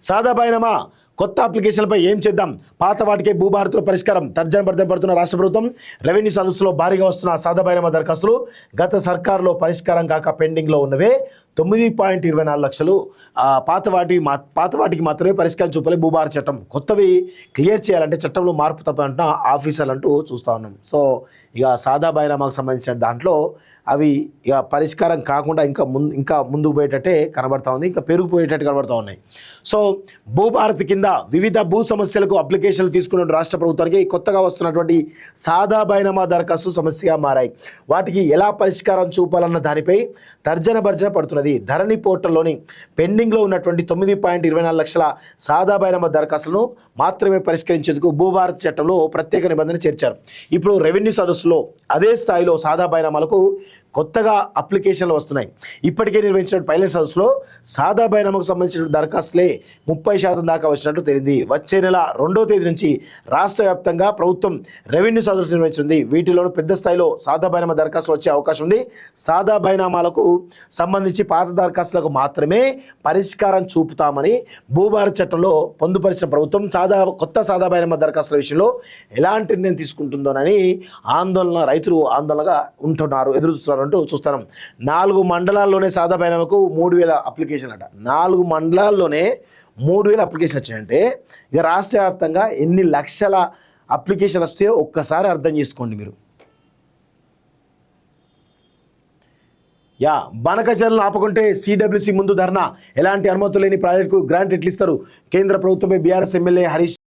సాదా బైనామా కొత్త అప్లికేషన్లపై ఏం చేద్దాం, పాత వాటికే భూభారతుల పరిష్కారం తర్జన భర్జన పడుతున్న రాష్ట్ర ప్రభుత్వం. రెవెన్యూ సదస్సులో భారీగా వస్తున్న సాదా బైనామా దరఖాస్తులు గత సర్కారులో పరిష్కారం కాక పెండింగ్లో ఉన్నవే 9.24 లక్షలు. పాత వాటికి మాత్రమే పరిష్కారం చూపలే భూభారత చట్టం. కొత్తవి క్లియర్ చేయాలంటే చట్టంలో మార్పు తప్పంటున్న ఆఫీసర్లు అంటూ చూస్తూ ఉన్నాం. సో ఇక సాదా బైనామాకు సంబంధించిన దాంట్లో అవి ఇక పరిష్కారం కాకుండా ఇంకా ముందుకు పోయేటట్టే కనబడతా ఉంది, ఇంకా పెరిగిపోయేటట్టు కనబడతా ఉన్నాయి. సో భూభారతి కింద వివిధ భూ సమస్యలకు అప్లికేషన్లు తీసుకున్న రాష్ట్ర ప్రభుత్వానికి కొత్తగా వస్తున్నటువంటి సాదా బైనామా దరఖాస్తు సమస్యగా మారాయి. వాటికి ఎలా పరిష్కారం చూపాలన్న దానిపై తర్జన భర్జన పడుతున్నది. ధరణి పోర్టల్లోని పెండింగ్లో ఉన్నటువంటి 9.24 లక్షల సాదా బైనామా దరఖాస్తులను మాత్రమే పరిష్కరించేందుకు భూభారతి చట్టంలో ప్రత్యేక నిబంధన చేర్చారు. ఇప్పుడు రెవెన్యూ సదస్సులో అదే స్థాయిలో సాదా బైనామాలకు కొత్తగా అప్లికేషన్లు వస్తున్నాయి. ఇప్పటికే నిర్వహించిన పైలట్ సదస్సులో సాదా బైనామాకు సంబంధించిన దరఖాస్తులే 30% దాకా వచ్చినట్టు తెలిసింది. వచ్చే నెల 2వ తేదీ నుంచి రాష్ట్ర వ్యాప్తంగా ప్రభుత్వం రెవెన్యూ సదస్సు నిర్వహించింది. వీటిలోనూ పెద్ద స్థాయిలో సాదా బైనామా దరఖాస్తులు వచ్చే అవకాశం ఉంది. సాదా బైనామాలకు సంబంధించి పాత దరఖాస్తులకు మాత్రమే పరిష్కారం చూపుతామని భూభారత చట్టంలో పొందుపరిచిన ప్రభుత్వం కొత్త సాదా బైనామా దరఖాస్తుల విషయంలో ఎలాంటి నిర్ణయం తీసుకుంటుందోనని రైతులు ఆందోళనగా ఉంటున్నారు, ఎదురు చూస్తున్నారు అంటూ చూస్తున్నాం. 4 మండలాల్లోనే సాదా బైనామాకు 3000 అప్లికేషన్ అట. 4 మండలాల్లోనే 3000 అప్లికేషన్ వచ్చాయంటే ఇక రాష్ట్ర వ్యాప్తంగా ఎన్ని లక్షల అప్లికేషన్ వస్తాయో ఒక్కసారి అర్థం చేసుకోండి మీరు. బనకచర్లను ఆపకుంటే CWC ముందు ధర్నా. ఎలాంటి అనుమతులు లేని ప్రాజెక్టుకు గ్రాంట్ ఎట్లు ఇస్తారు? కేంద్ర ప్రభుత్వంపై బీఆర్ఎస్ ఎమ్మెల్యే హరీష్